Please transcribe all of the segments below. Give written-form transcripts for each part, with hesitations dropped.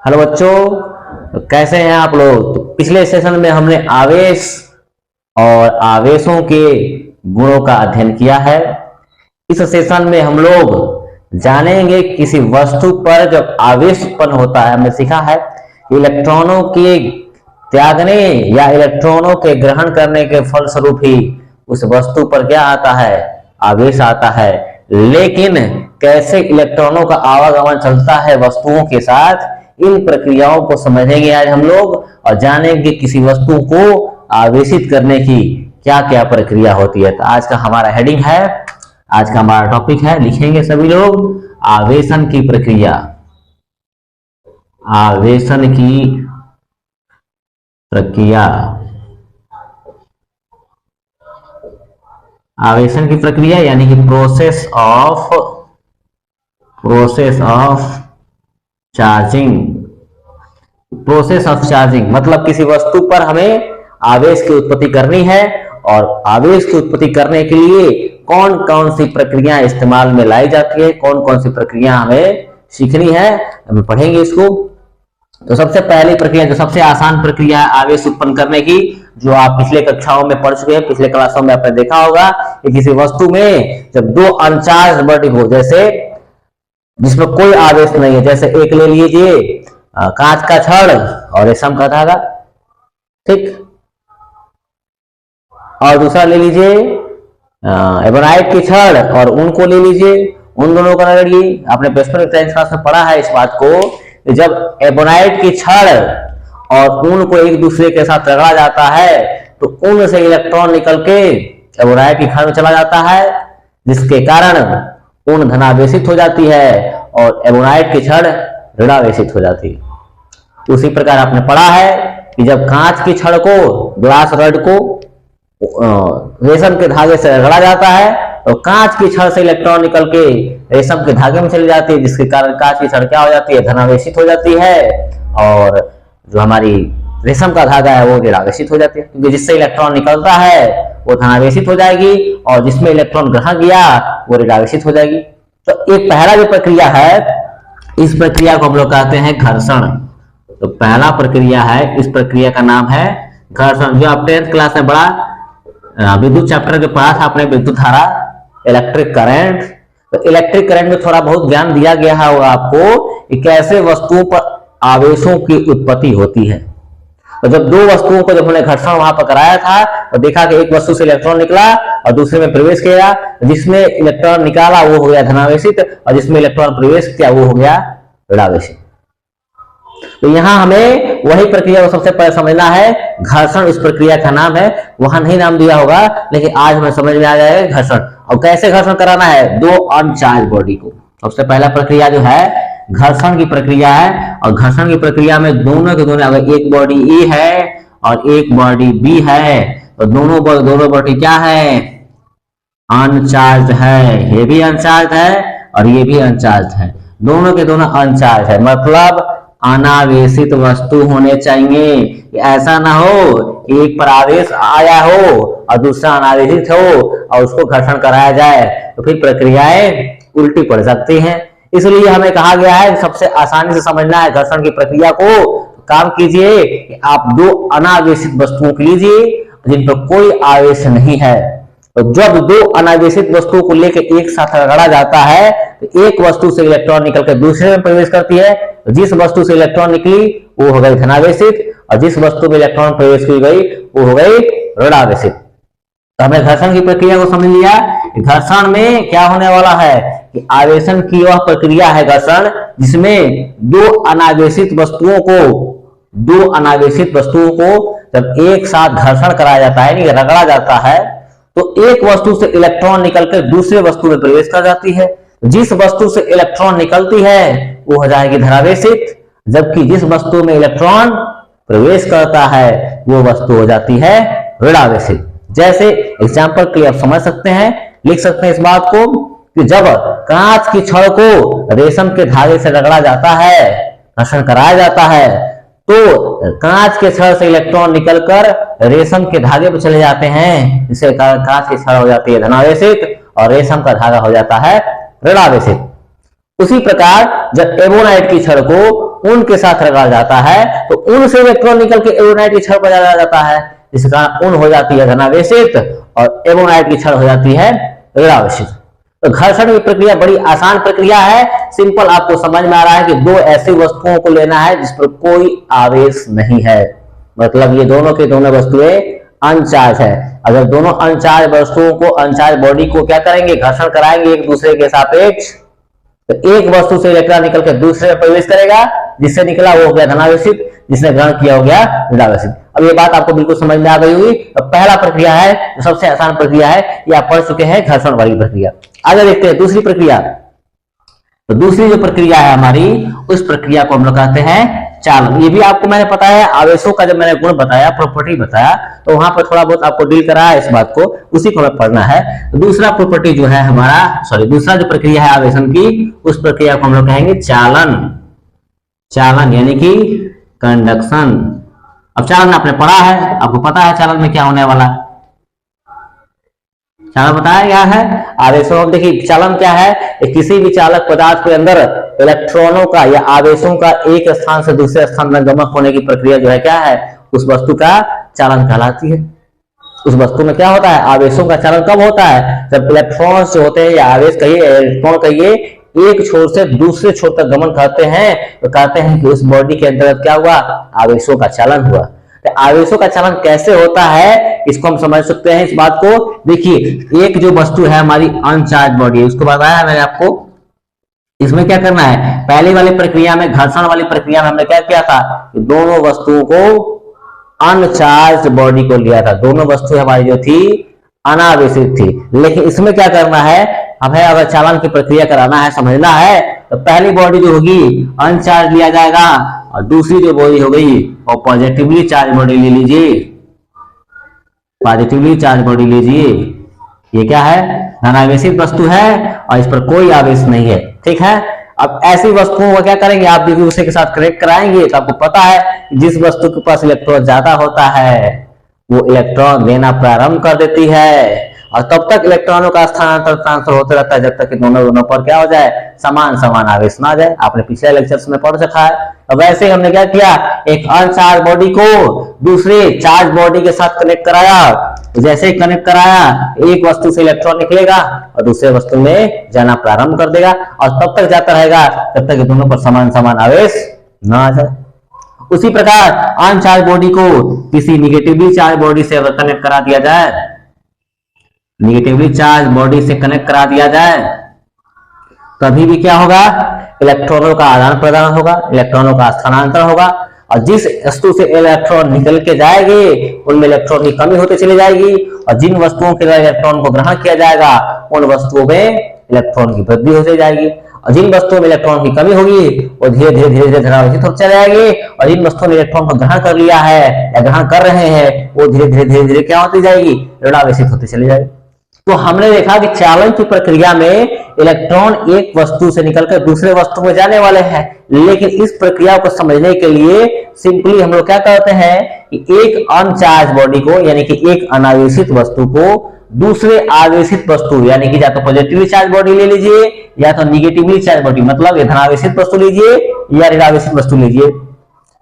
Hello बच्चों, तो कैसे हैं आप लोग। तो पिछले सेशन में हमने आवेश और आवेशों के गुणों का अध्ययन किया है। इस सेशन में हम लोग जानेंगे किसी वस्तु पर जब आवेश उत्पन्न होता है। हमने सीखा है इलेक्ट्रॉनों के त्यागने या इलेक्ट्रॉनों के ग्रहण करने के फलस्वरूप ही उस वस्तु पर क्या आता है, आवेश आता है। लेकिन कैसे इलेक्ट्रॉनों का आवागमन चलता है वस्तुओं के साथ, इन प्रक्रियाओं को समझेंगे आज हम लोग और जानेंगे किसी वस्तु को आवेशित करने की क्या क्या प्रक्रिया होती है। तो आज का हमारा हेडिंग है, आज का हमारा टॉपिक है, लिखेंगे सभी लोग, आवेशन की प्रक्रिया। आवेशन की प्रक्रिया, आवेशन की प्रक्रिया यानी कि process of charging. Process of charging मतलब किसी वस्तु पर हमें आवेश की उत्पत्ति करनी है और आवेश की उत्पत्ति करने के लिए कौन कौन सी प्रक्रिया इस्तेमाल में लाई जाती है, कौन कौन सी प्रक्रिया हमें सीखनी है, हम पढ़ेंगे इसको। तो सबसे पहली प्रक्रिया, जो सबसे आसान प्रक्रिया है आवेश उत्पन्न करने की, जो आप पिछले कक्षाओं में पढ़ चुके हैं, पिछले क्लासों में आपने देखा होगा कि किसी वस्तु में जब दो अनचार्ज बॉडी हो, जैसे जिसमें कोई आवेश नहीं है, जैसे एक ले लीजिए कांच का छड़ और रेशम का धागा, ठीक, और दूसरा ले लीजिए एबोनाइट की छड़ और ऊन को ले लीजिए, उन दोनों को रगड़िए। आपने बचपन में साइंस क्लास में पढ़ा है इस बात को, जब एबोनाइट की छड़ और ऊन को एक दूसरे के साथ रगड़ा जाता है तो ऊन से इलेक्ट्रॉन निकल के एबोनाइट की छड़ में चला जाता है, जिसके कारण ऊन धनावेशित हो जाती है और एबोनाइट की छड़ ऋणावेशित हो जाती है। उसी प्रकार आपने पढ़ा है कि जब कांच की छड़ को, ग्लास रड को रेशम के धागे से रगड़ा जाता है तो कांच की छड़ से इलेक्ट्रॉन निकल के रेशम के धागे में चली जाती है, जिसके कारण कांच की छड़ क्या हो जाती है, धनावेशित हो जाती है, और जो हमारी रेशम का धागा है वो ऋणावेशित हो जाती है, क्योंकि जिससे इलेक्ट्रॉन निकलता है वो धनावेशित हो जाएगी और जिसमें इलेक्ट्रॉन ग्रहण किया वो ऋणावेशित हो जाएगी। तो एक पहला जो प्रक्रिया है, इस प्रक्रिया को हम लोग कहते हैं घर्षण। तो पहला प्रक्रिया है, इस प्रक्रिया का नाम है घर्षण। जो आप 10th क्लास में बड़ा विद्युत चैप्टर के पढ़ा था आपने, विद्युत धारा, इलेक्ट्रिक करंट। तो इलेक्ट्रिक करंट में थोड़ा बहुत ज्ञान दिया गया है आपको कि कैसे वस्तुओं पर आवेशों की उत्पत्ति होती है। तो जब दो वस्तुओं को जब हमने घर्षण वहां पर कराया था और देखा कि एक वस्तु से इलेक्ट्रॉन निकला और दूसरे में प्रवेश किया, जिसमें इलेक्ट्रॉन निकाला वो हो गया धनावेशित और जिसमें इलेक्ट्रॉन प्रवेश किया वो हो गया ऋणावेशित। तो यहाँ हमें वही प्रक्रिया को सबसे पहले समझना है, घर्षण इस प्रक्रिया का नाम है। वहां नहीं नाम दिया होगा लेकिन आज हमें समझ में आ जाएगा घर्षण। और कैसे घर्षण कराना है, दो अनचार्ज बॉडी को। सबसे पहला प्रक्रिया जो है घर्षण की प्रक्रिया है, और घर्षण की प्रक्रिया में दोनों के दोनों, अगर एक बॉडी ए है और एक बॉडी बी है तो दोनों बॉडी क्या है, अनचार्ज है। ये भी अनचार्ज है और ये भी अनचार्ज है, दोनों के दोनों अनचार्ज है, मतलब अनावेशित वस्तु होने चाहिए। ऐसा ना हो कि एक पर आवेश आया हो और दूसरा अनावेशित हो और उसको घर्षण कराया जाए, तो फिर प्रक्रियाएं उल्टी पड़ सकती हैं। इसलिए हमें कहा गया है सबसे आसानी से समझना है घर्षण की प्रक्रिया को। काम कीजिए कि आप दो अनावेशित वस्तुओं को लीजिए जिन पर कोई आवेश नहीं है। तो जब दो अनावेशित वस्तुओं को लेकर एक साथ रगड़ा जाता है तो एक वस्तु से इलेक्ट्रॉन निकलकर दूसरे में प्रवेश करती है। तो जिस वस्तु से इलेक्ट्रॉन निकली वो हो गई धनावेशित और जिस वस्तु में इलेक्ट्रॉन प्रवेश की गई वो हो गई ऋणावेशित। तो हमने घर्षण की प्रक्रिया को समझ लिया। घर्षण में क्या होने वाला है कि आवेशन की वह प्रक्रिया है घर्षण, जिसमें दो अनावेशित वस्तुओं को जब एक साथ घर्षण कराया जाता है, यानी रगड़ा जाता है, तो एक वस्तु से इलेक्ट्रॉन निकलकर दूसरे वस्तु में प्रवेश कर जाती है। जिस वस्तु से इलेक्ट्रॉन निकलती है वो हो जाएगी धनावेशित, जबकि जिस वस्तु में इलेक्ट्रॉन प्रवेश करता है वो वस्तु हो जाती है ऋणावेशित। जैसे एग्जाम्पल के लिए आप समझ सकते हैं, लिख सकते हैं इस बात को कि जब कांच की छड़ को रेशम के धागे से रगड़ा जाता है, घर्षण कराया जाता है, तो कांच के छड़ से इलेक्ट्रॉन निकलकर रेशम के धागे पर चले जाते हैं, जिसके कारण कांच की छड़ हो जाती है धनावेशित और रेशम का धागा हो जाता है ऋणावेशित। उसी प्रकार जब एबोनाइट की छड़ को उन के साथ रगड़ा जाता है तो उन से इलेक्ट्रॉन निकल के एवोनाइट की छड़ पर डाला जाता है, जिसके कारण उन हो जाती है धनावेशित और एवोनाइट की छड़ हो जाती है ऋणावेशित। तो घर्षण की प्रक्रिया बड़ी आसान प्रक्रिया है, सिंपल। आपको समझ में आ रहा है कि दो ऐसी वस्तुओं को लेना है जिस पर कोई आवेश नहीं है, मतलब ये दोनों के दोनों वस्तुएं अनचार्ज है। अगर दोनों अनचार्ज वस्तुओं को, अनचार्ज बॉडी को क्या करेंगे, घर्षण कराएंगे एक दूसरे के सापेक्ष, तो एक वस्तु से इलेक्ट्रॉन निकल के दूसरे में प्रवेश करेगा, जिससे निकला वो हो गया धनावेशित, जिसने ग्रहण किया हो गया ऋणावेशित। अब ये बात आपको बिल्कुल समझ में आ गई होगी। तो पहला प्रक्रिया है जो सबसे आसान प्रक्रिया है, ये आप पढ़ चुके हैं, घर्षण वाली प्रक्रिया। आगे देखते हैं दूसरी प्रक्रिया। तो दूसरी जो प्रक्रिया है हमारी, उस प्रक्रिया को हम लोग कहते हैं चालन। ये भी आपको मैंने पता है, आवेशों का जब मैंने गुण बताया, प्रॉपर्टी बताया, तो वहां पर थोड़ा बहुत आपको डील करा है इस बात को, उसी को हमें पढ़ना है। तो दूसरा प्रॉपर्टी जो है हमारा, दूसरा जो प्रक्रिया है आवेशन की, उस प्रक्रिया को हम लोग कहेंगे चालन। चालन यानी कि कंडक्शन। अब चालन आपने पढ़ा है, आपको पता है चालन में क्या होने वाला है। चालन बताया गया है आवेशों। देखिए चालन क्या है, किसी भी चालक पदार्थ के अंदर इलेक्ट्रॉनों का या आवेशों का एक स्थान से दूसरे स्थान में गमन होने की प्रक्रिया जो है क्या है, उस वस्तु का चालन कहलाती है। उस वस्तु में क्या होता है, आवेशों का चालन कब होता है, जब इलेक्ट्रॉन जो होते हैं या आवेश कहिए, इलेक्ट्रॉन कहिए, एक छोर से दूसरे छोर तक गमन करते हैं, तो कहते हैं कि उस बॉडी के अंदर क्या हुआ, आवेशों का चालन हुआ। तो आवेशों का चालन कैसे होता है, इसको हम समझ सकते हैं इस बात को। देखिए एक जो वस्तु है हमारी अनचार्ज बॉडी, उसको बताया मैंने आपको। इसमें क्या करना है, पहली वाली प्रक्रिया में, घर्षण वाली प्रक्रिया में हमने क्या किया था, दोनों वस्तुओं को अनचार्ज बॉडी को लिया था, दोनों वस्तु हमारी जो थी अनावेशित थी। लेकिन इसमें क्या करना है, हमें अगर चालन की प्रक्रिया कराना है, समझना है, तो पहली बॉडी जो होगी अनचार्ज लिया जाएगा और दूसरी जो बॉडी हो गई वो पॉजिटिवली चार्ज बॉडी ले लीजिए। पॉजिटिवली चार्ज बॉडी लीजिए। ये क्या है, धनावेशित वस्तु है और इस पर कोई आवेश नहीं है, ठीक है। अब ऐसी वस्तुओं को क्या करेंगे, आप भी दूसरे के साथ कनेक्ट कराएंगे, तो आपको पता है जिस वस्तु के पास इलेक्ट्रॉन ज्यादा होता है वो इलेक्ट्रॉन देना प्रारंभ कर देती है, और तब तक इलेक्ट्रॉनों का स्थानांतर ट्रांसफर होते रहता है, जब तक कि दोनों पर क्या हो जाए, समान समान आवेश ना जाए। आपने पिछले लेक्चर्स में पढ़ रखा है। अब वैसे ही हमने क्या किया, एक अनचार्ज बॉडी को दूसरे चार्ज बॉडी के साथ कनेक्ट कराया। जैसे ही कनेक्ट कराया, एक वस्तु से इलेक्ट्रॉन निकलेगा और दूसरे वस्तु में जाना प्रारंभ कर देगा, और तब तक जाता रहेगा जब तक कि दोनों पर समान समान आवेश ना आ जाए। उसी प्रकार अनचार्ज बॉडी को किसी निगेटिवली चार्ज बॉडी से अगर कनेक्ट करा दिया जाए, निगेटिवली चार्ज बॉडी से कनेक्ट करा दिया जाए, तभी भी क्या होगा, इलेक्ट्रॉनों का आदान प्रदान होगा, इलेक्ट्रॉनों का स्थानांतरण होगा, और जिस वस्तु से इलेक्ट्रॉन निकल के जाएंगे उनमें इलेक्ट्रॉन की कमी होती चली जाएगी, और जिन वस्तुओं के द्वारा इलेक्ट्रॉन को ग्रहण किया जाएगा उन वस्तुओं में इलेक्ट्रॉन की वृद्धि होती जाएगी, और जिन वस्तुओं में इलेक्ट्रॉन की कमी होगी वो धीरे धीरे धीरे धीरे धनावेशित होती चली जाएगी, और जिन वस्तुओं ने इलेक्ट्रॉन को ग्रहण कर लिया है या ग्रहण कर रहे हैं वो धीरे धीरे धीरे धीरे क्या होती जाएगी, ऋणावेशित होती चली जाएगी। तो हमने देखा कि चालन की प्रक्रिया में इलेक्ट्रॉन एक वस्तु से निकलकर दूसरे वस्तु में जाने वाले हैं, लेकिन इस प्रक्रिया को समझने के लिए सिंपली हम लोग क्या करते हैं कि एक अनचार्ज बॉडी को, यानी कि एक अनावेशित वस्तु को दूसरे आवेशित वस्तु, यानी कि या तो पॉजिटिवली चार्ज बॉडी ले लीजिए या तो निगेटिवली चार्ज बॉडी, मतलब ये धनावेशित वस्तु लीजिए या ऋणावेशित वस्तु लीजिए।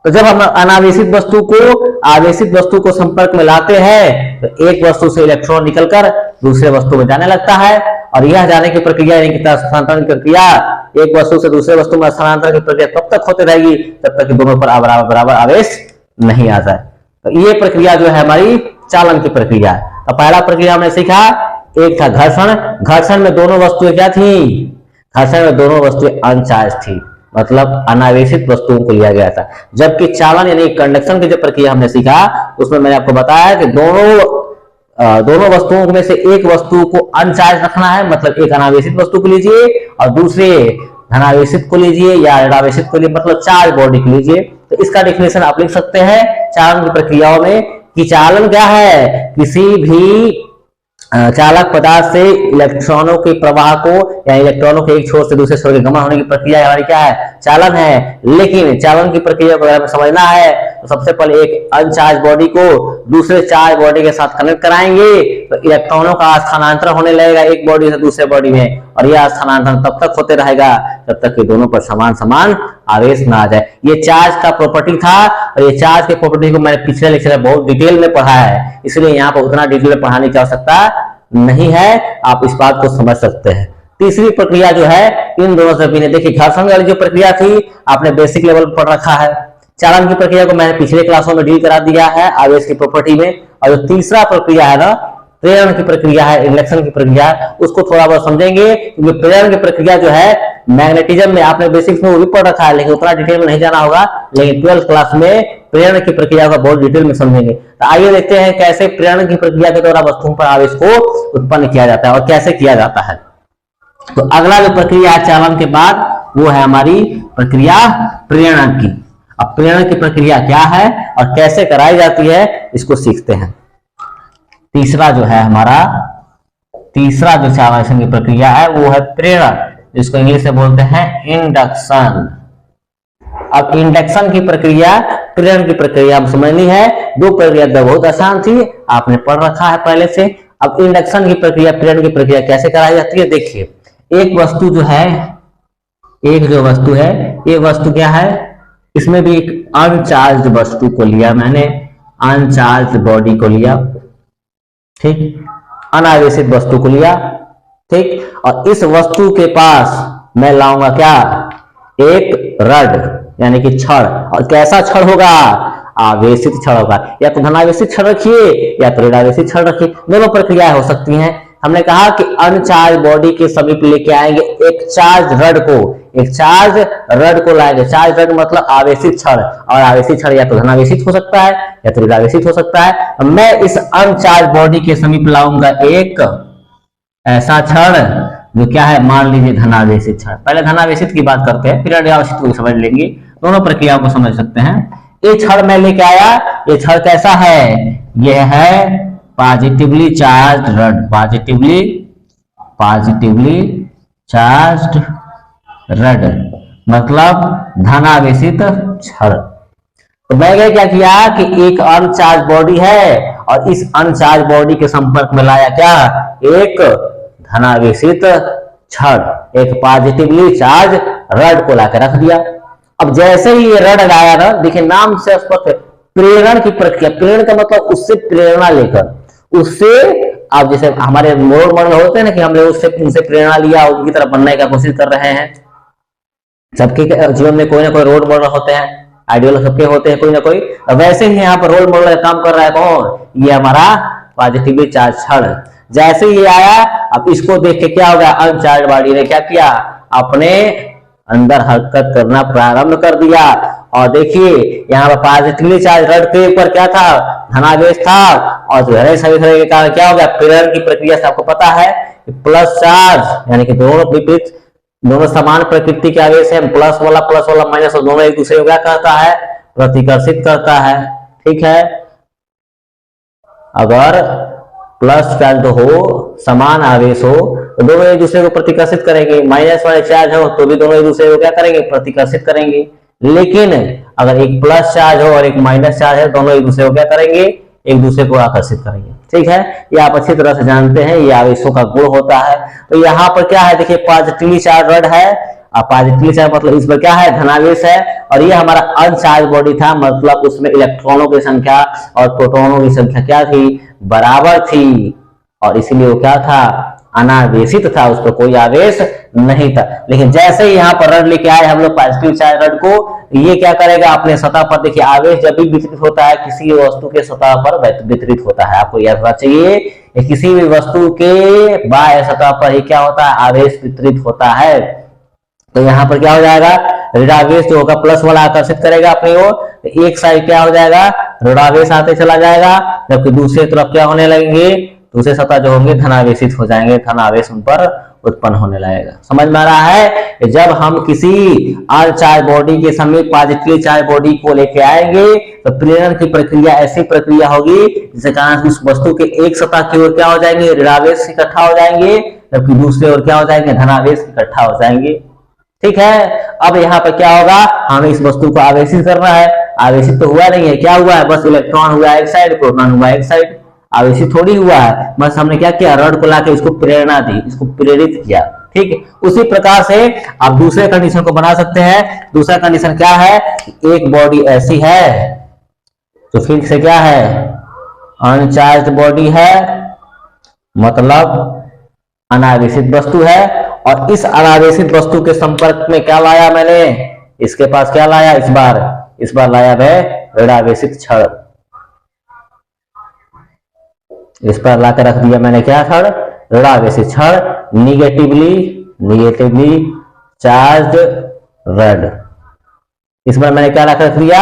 तो जब हम अनावेशित वस्तु को आवेशित वस्तु को संपर्क में लाते हैं तो एक वस्तु से इलेक्ट्रॉन निकलकर दूसरे वस्तु में जाने लगता है, और यह जाने की प्रक्रिया यानी कि स्थानांतरण की प्रक्रिया, एक वस्तु से दूसरे वस्तु में स्थानांतरण की प्रक्रिया तब तक होती रहेगी जब तक कि दोनों पर बराबर आवेश नहीं आ जाए। तो ये प्रक्रिया जो है हमारी चालन की प्रक्रिया है। तो पहला प्रक्रिया हमने सीखा, एक था घर्षण। घर्षण में दोनों वस्तुएं क्या थी, घर्षण में दोनों वस्तुएं अनचार्ज थी, मतलब अनावेशित वस्तुओं को लिया गया था। जबकि चालन यानी कंडक्शन की जो प्रक्रिया हमने सीखा, उसमें मैंने आपको बताया कि दोनों वस्तुओं में से एक वस्तु को अनचार्ज रखना है, मतलब एक अनावेशित वस्तु को लीजिए और दूसरे धनावेशित को लीजिए या ऋणावेशित को लीजिए, मतलब चार्ज बॉडी को लीजिए। तो इसका डेफिनेशन आप लिख सकते हैं चालन की प्रक्रियाओं में कि चालन क्या है, किसी भी चालक पदार्थ से इलेक्ट्रॉनों के प्रवाह को या इलेक्ट्रॉनों के एक छोर से दूसरे छोर के गमन होने की प्रक्रिया हमारी क्या है, चालन है। लेकिन चालन की प्रक्रिया को अगर समझना है तो सबसे पहले एक अनचार्ज बॉडी को दूसरे चार्ज बॉडी के साथ कनेक्ट कराएंगे तो इलेक्ट्रॉनों का स्थानांतरण होने लगेगा एक बॉडी से दूसरे बॉडी में, और यह स्थानांतरण तब तक होते रहेगा जब तक कि दोनों पर समान समान आवेश ना आ जाए। ये चार्ज का प्रॉपर्टी था, और ये चार्ज के प्रॉपर्टी को मैंने पिछले लेक्चर में बहुत डिटेल में पढ़ा है, इसलिए यहाँ पर उतना डिटेल में पढ़ाने की आवश्यकता नहीं है, आप इस बात को समझ सकते हैं। तीसरी प्रक्रिया जो है इन दोनों से भिन्न, देखिए घर्षण वाली जो प्रक्रिया थी आपने बेसिक लेवल पर पढ़ रखा है, चालन की प्रक्रिया को मैंने पिछले क्लासों में डील करा दिया है आवेश की प्रॉपर्टी में, और जो तीसरा प्रक्रिया है ना प्रेरण की प्रक्रिया है, इंडक्शन की प्रक्रिया, उसको थोड़ा बहुत समझेंगे, क्योंकि प्रेरण की प्रक्रिया जो है मैग्नेटिज्म में आपने बेसिक्स में वो भी पढ़ रखा है, लेकिन उतना डिटेल में नहीं जाना होगा, लेकिन 12th क्लास में प्रेरण की प्रक्रिया को बहुत डिटेल में समझेंगे। तो आइए देखते हैं कैसे प्रेरण की प्रक्रिया के द्वारा वस्तुओं पर आवेश को उत्पन्न किया जाता है और कैसे किया जाता है। तो अगला जो प्रक्रिया है चालन के बाद वो है हमारी प्रक्रिया प्रेरण की। अब प्रेरण की प्रक्रिया क्या है और कैसे कराई जाती है इसको सीखते हैं। तीसरा जो है हमारा तीसरा जो चालन की प्रक्रिया है वो है प्रेरण, जिसको इंग्लिश में बोलते हैं इंडक्शन। अब इंडक्शन की प्रक्रिया प्रेरण की प्रक्रिया हम समझनी है, दो प्रक्रिया बहुत आसान थी, आपने पढ़ रखा है पहले से। अब इंडक्शन की प्रक्रिया प्रेरण की प्रक्रिया कैसे कराई जाती है, देखिए एक वस्तु जो है, एक जो वस्तु है, ये वस्तु क्या है, इसमें भी एक अनचार्ज वस्तु को लिया मैंने, अनचार्ज बॉडी को लिया, ठीक, अनावेशित वस्तु को लिया, ठीक, और इस वस्तु के पास मैं लाऊंगा क्या, एक रड यानी कि छड़, और कैसा छड़ होगा, आवेशित छड़ होगा, या तो धनावेशित छड़ रखिए या तो ऋणावेशित छड़ रखिए, दोनों प्रक्रियाएं हो सकती हैं। हमने कहा कि अनचार्ज बॉडी के समीप लेके आएंगे एक चार्ज रड को, एक चार्ज रड को लाएंगे, चार्ज रड मतलब आवेशित छड़, और आवेशित छड़ या तो धनावेशित हो सकता है या तो ऋणावेशित हो सकता है। मैं इस अनचार्ज बॉडी के समीप लाऊंगा एक ऐसा छड़ जो क्या है, मान लीजिए धनावेशित छड़। पहले धनावेशित की बात करते हैं फिर ऋणावेशित को समझ लेंगे, दोनों प्रक्रियाओं को समझ सकते हैं। ये छड़ मैं लेके आया, ये छड़ कैसा है, यह है positively charge rod, positively charge rod मतलब धनावेशित छड़। तो मैंने क्या किया कि एक अनचार्ज बॉडी है और इस अनचार्ज बॉडी के संपर्क में लाया क्या, एक धनावेशित छड़, एक पॉजिटिवली चार्ज रड को लाकर रख दिया। अब जैसे ही ये रड लाया ना, देखिए नाम से स्पष्ट है प्रेरण की प्रक्रिया, प्रेरण का मतलब उससे प्रेरणा लेकर, उससे आप जैसे हमारे रोल मॉडल होते हैं ना कि हमने उससे उनसे प्रेरणा लिया, उनकी तरह बनने की कोशिश कर रहे हैं। सबके जीवन में कोई ना कोई रोल मॉडल होते हैं, आइडियल सबके होते हैं कोई ना कोई, वैसे ही यहाँ पर रोल मॉडल का काम कर रहा है कौन, ये हमारा पॉजिटिवली चार्ज छड़। जैसे ही आया, अब इसको देख के क्या हो गया, अनचार्ज बॉडी ने क्या किया, अपने अंदर हरकत करना प्रारंभ कर दिया, और देखिए यहाँ पर पॉजिटिवली चार्ज रड के ऊपर क्या था, धनावेश था, और जो है सभी तरह के कारण क्या हो गया, प्रेरण की प्रक्रिया से आपको पता है प्लस चार्ज यानी कि दोनों विपरीत, दोनों समान प्रकृति के आवेश है, प्लस वाला माइनस, और दोनों एक दूसरे को क्या करता है, प्रतिकर्षित करता है, ठीक है। अगर प्लस चार्ज हो, समान आवेश हो, तो दोनों एक दूसरे को प्रतिकर्षित करेंगे, माइनस वाले चार्ज हो तो भी दोनों एक दूसरे को क्या करेंगे, प्रतिकर्षित करेंगे। लेकिन अगर एक प्लस चार्ज हो और एक माइनस चार्ज है, दोनों एक दूसरे को क्या करेंगे, एक दूसरे को आकर्षित करेंगे, ठीक है। ये आप अच्छी तरह से जानते हैं, ये आवेशों का गुण होता है। तो यहाँ पर क्या है, देखिए पॉजिटिवली चार्ज रड है, पॉजिटिवली चार्ज मतलब इस पर क्या है, धनावेश है, और ये हमारा अनचार्ज बॉडी था, मतलब उसमें इलेक्ट्रॉनों की संख्या और प्रोटॉनों की संख्या क्या थी, बराबर थी, और इसीलिए वो क्या था, अनावेशित था, उस पर कोई आवेश नहीं था। लेकिन जैसे ही यहाँ पर रड लेके आए हम लोग पॉजिटिव चार्ज रड को, ये क्या करेगा, अपने सतह पर, देखिए आवेश जब भी वितरित होता है किसी वस्तु के सतह पर वितरित होता है, आपको याद रखना चाहिए, किसी भी वस्तु के बाह्य सतह पर ही क्या होता है, आवेश वितरित होता है। तो यहाँ पर क्या हो जाएगा, ऋणावेश जो होगा प्लस वाला आकर्षित करेगा अपनी ओर, एक साइड क्या हो जाएगा, ऋणावेश आते चला जाएगा, जबकि दूसरी तरफ क्या होने लगेंगे, दूसरे सतह जो होंगे धनावेशित हो जाएंगे, धनावेश उन पर उत्पन्न होने लगेगा। समझ में आ रहा है, जब हम किसी अनचार्ज बॉडी के समीप पॉजिटिवली चार्ज बॉडी को लेके आएंगे तो प्रेरण की प्रक्रिया ऐसी प्रक्रिया होगी जिसके कारण उस वस्तु के एक सतह की ओर क्या हो जाएंगे, ऋणावेश इकट्ठा हो जाएंगे, जबकि दूसरी ओर क्या हो जाएंगे, धनावेश इकट्ठा हो जाएंगे, ठीक है। अब यहाँ पर क्या होगा, हमें इस वस्तु को आवेशित करना है, आवेशित तो हुआ नहीं है, क्या हुआ है, बस इलेक्ट्रॉन हुआ एक साइड, प्रोटॉन हुआ एक साइड, आवेशित थोड़ी हुआ है, बस हमने क्या किया, रॉड को लाके इसको प्रेरणा दी, इसको प्रेरित किया। ठीक है, उसी प्रकार से आप दूसरे कंडीशन को बना सकते हैं। दूसरा कंडीशन क्या है, एक बॉडी ऐसी है तो फिर से क्या है, अनचार्ज बॉडी है, मतलब अनावेशित वस्तु है, और इस अनावेशित वस्तु के संपर्क में क्या लाया मैंने, इसके पास क्या लाया, इस बार लाया मैं ऋणावेशित छड़, इस पर लाकर रख दिया मैंने क्या छड़, ऋणावेशित छड़, निगेटिवली चार्ज रड, इस बार मैंने क्या रख दिया,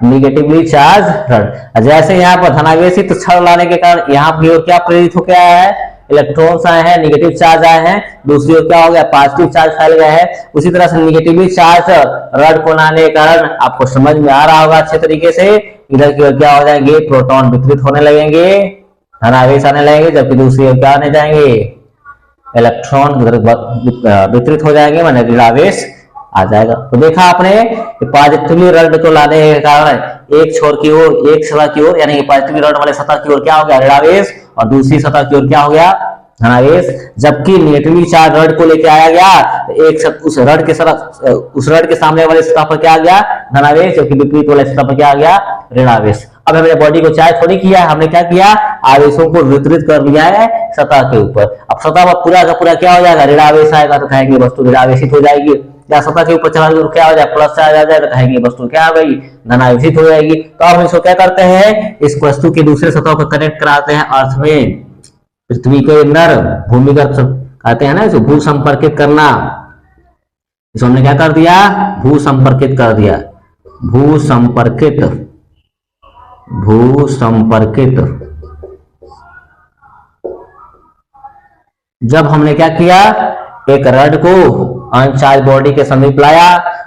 निगेटिवली चार्ज रड। जैसे यहाँ पर धनावेशित छड़ लाने के कारण यहाँ की ओर क्या प्रेरित होकर आया है, इलेक्ट्रॉन्स आए हैं, निगेटिव चार्ज आए हैं, दूसरी ओर क्या हो गया, पॉजिटिव चार्ज फैल गया है। उसी तरह से निगेटिवली चार्ज रड को लाने के कारण आपको समझ में आ रहा होगा अच्छे तरीके से, इधर की ओर क्या हो जाएंगे, प्रोटॉन वितरित होने लगेंगे, धनावेश आने लगेंगे, जबकि दूसरी ओर क्या आने जाएंगे, इलेक्ट्रॉन वितरित हो जाएंगे, माने ऋणावेश आ जाएगा। तो देखा आपने पॉजिटिवली रड को लाने के कारण एक छोर की ओर, एक सतह की ओर, यानी कि पॉजिटिवली रड वाले सतह की ओर क्या हो गया, ऋणावेश, और दूसरी सतह की ओर क्या हो गया, धनावेश। जबकि नेगेटिवली चार्ज रड को लेके आया गया, एक उस रड के सामने वाले सतह पर क्या आ गया, धनावेश, जबकि विपरीत वाले सतह पर क्या आ गया, ऋणावेश। अब हमने बॉडी को चार्ज थोड़ी किया, हमने क्या किया, आवेशों को वितरित कर लिया है सतह के ऊपर। अब सतह पर पूरा का पूरा क्या हो जाएगा, ऋणावेश आएगा, तो कहेंगे वस्तु ऋणावेशित हो जाएगी। या सतह के ऊपर चला क्या हो जाए, प्लस चार्ज आ जाए, तो कहेंगे वस्तु क्या हो गई, धनावेशित हो जाएगी। तो अब हम इसको क्या करते हैं, इस वस्तु के दूसरे सतह को कनेक्ट कराते हैं अर्थ में, पृथ्वी के अंदर भूमिगत कहते हैं ना, इसको भू संपर्कित करना। इसको हमने क्या कर दिया, भू संपर्कित कर दिया, भू संपर्कित। जब हमने क्या किया, एक रड को अनचार्ज बॉडी के समीप लाया,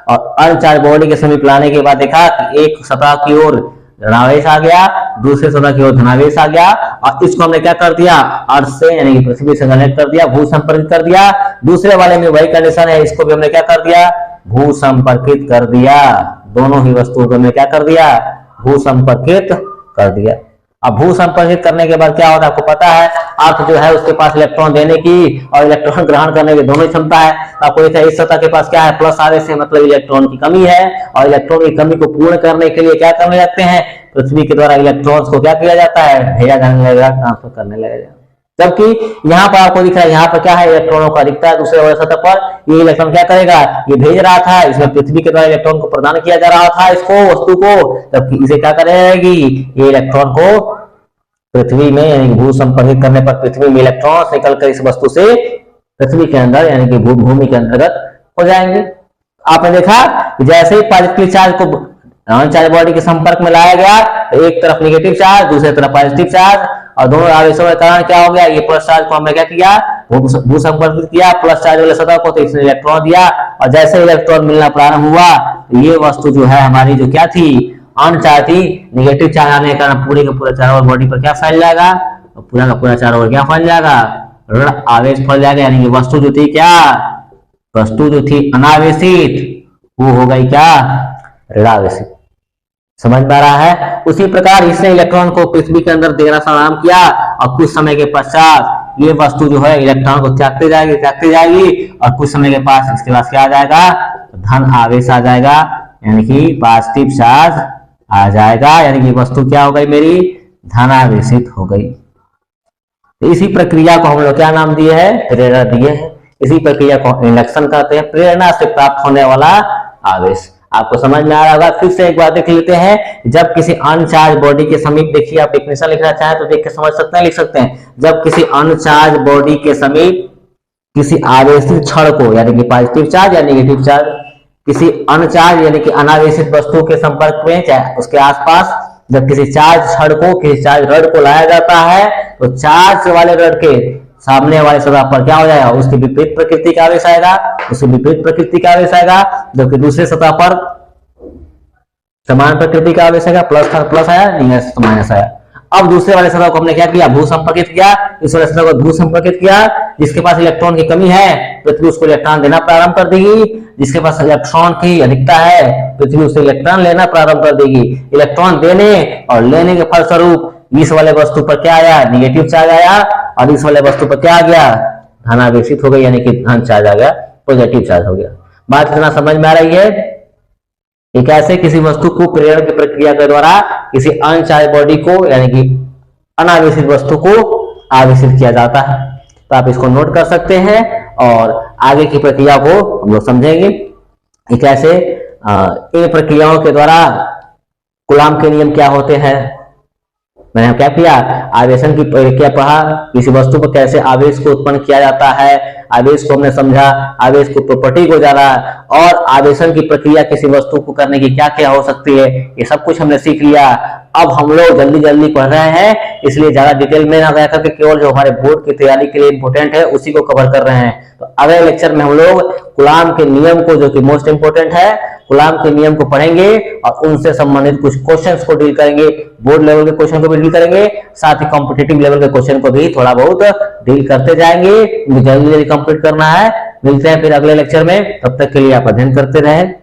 और अनचार्ज बॉडी के समीप लाने के बाद देखा कि एक सतह की ओर ऋणावेश आ गया, दूसरे सतह की ओर धनावेश आ गया, और इसको हमने क्या कर दिया, अर्थ से यानी कि पृथ्वी से कनेक्ट कर दिया, भू संपर्कित कर दिया। दूसरे वाले में वही कंडीशन है, इसको भी हमने क्या कर दिया, भू संपर्कित कर दिया। दोनों ही वस्तुओं को हमने क्या कर दिया, भू संपर्कित कर दिया। अब भू संपर्कित करने के बाद क्या होता है, आपको पता है, अर्थ जो है उसके पास इलेक्ट्रॉन देने की और इलेक्ट्रॉन ग्रहण करने की दोनों क्षमता है। आपको इस सतह के पास क्या है, प्लस आवेश है, मतलब इलेक्ट्रॉन की कमी है, और इलेक्ट्रॉन की कमी को पूर्ण करने के लिए क्या करने लगते हैं, पृथ्वी के द्वारा इलेक्ट्रॉन्स को क्या किया जाता है, भेजा जाने लगेगा, ट्रांसफर करने लगेगा। जबकि यहाँ पर आपको दिख रहा है, यहाँ पर क्या है, इलेक्ट्रॉनों का अधिकता है, दूसरे वाले सतह पर ये इलेक्ट्रॉन क्या करेगा, ये भेज रहा था, इसमें पृथ्वी के द्वारा इलेक्ट्रॉन को प्रदान किया जा रहा था, इसको वस्तु को, जबकि इसे क्या करेगी, ये इलेक्ट्रॉन को पृथ्वी में यानी कि भू संपर्कित करने पर पृथ्वी में इलेक्ट्रॉन निकलकर इस वस्तु से पृथ्वी के अंदर यानी कि भूमि के अंतर्गत हो जाएंगे। आपने देखा कि जैसे ही पॉजिटिव चार्ज को अनचार्ज बॉडी के संपर्क में लाया गया, तो एक तरफ नेगेटिव चार्ज, दूसरी तरफ पॉजिटिव चार्ज, और दोनों आवेशों के कारण क्या हो गया, ये प्लस चार्ज को हमने क्या किया, भू संपर्कित किया प्लस चार्ज वाले सतह को, तो इसने इलेक्ट्रॉन दिया, और जैसे इलेक्ट्रॉन मिलना प्रारंभ हुआ, तो ये वस्तु जो है हमारी जो क्या थी, अनचार्ज थी, निगेटिव चार्ज आने के कारण पूरे का पूरा चारों ओर बॉडी पर क्या फैल जाएगा, और पूरा का पूरा चारों ओर क्या फैल जाएगा, ऋण आवेश फैल जाएगा, यानी कि वस्तु जो थी क्या, वस्तु जो थी अनावेशित, वो हो गई क्या, ऋणावेशित। समझ में आ रहा है। उसी प्रकार इसने इलेक्ट्रॉन को पृथ्वी के अंदर देना प्रारंभ किया, और कुछ समय के पश्चात ये वस्तु जो है इलेक्ट्रॉन को त्यागते जाएगी, और कुछ समय के पास इसके पास क्या आ जाएगा, धन आवेश आ जाएगा, यानी कि पॉजिटिव चार्ज आ जाएगा, यानी कि वस्तु क्या हो गई मेरी, धनावेशित हो गई। तो इसी प्रक्रिया को हम लोग क्या नाम दिए है, प्रेरणा दिए है। इसी प्रक्रिया को इंडक्शन कहते हैं, प्रेरणा से प्राप्त होने वाला आवेश। आपको समझ में आ रहा होगा। फिर से एक बार देख लेते हैं, जब किसी अनचार्ज बॉडी के समीप, देखिए आप डेफिनेशन लिखना चाहें तो देख के समझ सकते हैं, लिख सकते हैं, जब किसी अनचार्ज बॉडी के समीप किसी आवेशित छड़ को, यानी कि पॉजिटिव चार्ज या नेगेटिव चार्ज, किसी अनचार्ज यानी कि अनावेशित वस्तु के संपर्क में, चाहे उसके आसपास, जब किसी चार्ज छड़ को, किसी चार्ज रड को लाया जाता है, तो चार्ज वाले रड के सामने वाले सतह पर क्या हो जाएगा, उसकी विपरीत प्रकृति का आवेश आएगा, जबकि दूसरे सतह पर समान प्रकृति का आवेश आएगा, प्लस आया, माइनस आया। अब दूसरे वाले सतह को हमने क्या किया, भू संपर्कित किया, इस वाले सतह को भू संपर्कित किया, जिसके पास इलेक्ट्रॉन की कमी है, पृथ्वी उसको इलेक्ट्रॉन देना प्रारंभ कर देगी, जिसके पास इलेक्ट्रॉन की अधिकता है पृथ्वी उससे इलेक्ट्रॉन लेना प्रारंभ कर देगी। इलेक्ट्रॉन देने और लेने के फलस्वरूप इस वाले वस्तु पर क्या आया, निगेटिव चार्ज आया, और इस वाले वस्तु पर क्या आ गया, धनावेशित हो गई, यानी कि धन चार्ज आ गया, पॉजिटिव चार्ज हो गया। बात इतना समझ में आ रही है कि कैसे किसी वस्तु को प्रेरण की प्रक्रिया के द्वारा किसी अनचार्ज बॉडी को यानी कि अनावेशित वस्तु को आवेशित किया जाता है। तो आप इसको नोट कर सकते हैं और आगे की प्रक्रिया को हम लोग समझेंगे कि कैसे इन प्रक्रियाओं के द्वारा कूलाम के नियम क्या होते हैं। मैंने क्या किया, आवेशन की प्रक्रिया पढ़ा, किसी वस्तु पर कैसे आवेश को उत्पन्न किया जाता है, आवेश को हमने समझा, आवेश को प्रॉपर्टी को जाना, और आवेशन की प्रक्रिया किसी वस्तु को करने की क्या क्या हो सकती है, ये सब कुछ हमने सीख लिया। अब हम लोग जल्दी जल्दी पढ़ रहे हैं, इसलिए ज्यादा डिटेल में ना गया करके केवल जो हमारे बोर्ड की तैयारी के लिए इंपोर्टेंट है उसी को कवर कर रहे हैं। तो अगले लेक्चर में हम लोग कूलाम के नियम को, जो कि मोस्ट इंपोर्टेंट है, कूलाम के नियम को पढ़ेंगे और उनसे संबंधित कुछ क्वेश्चंस को डील करेंगे। बोर्ड लेवल के क्वेश्चन को भी डील करेंगे, साथ ही कॉम्पिटिटिव लेवल के क्वेश्चन को भी थोड़ा बहुत डील करते जाएंगे। जल्दी जल्दी कंप्लीट करना है। मिलते हैं फिर अगले लेक्चर में, तब तक के लिए आप अध्ययन करते रहें।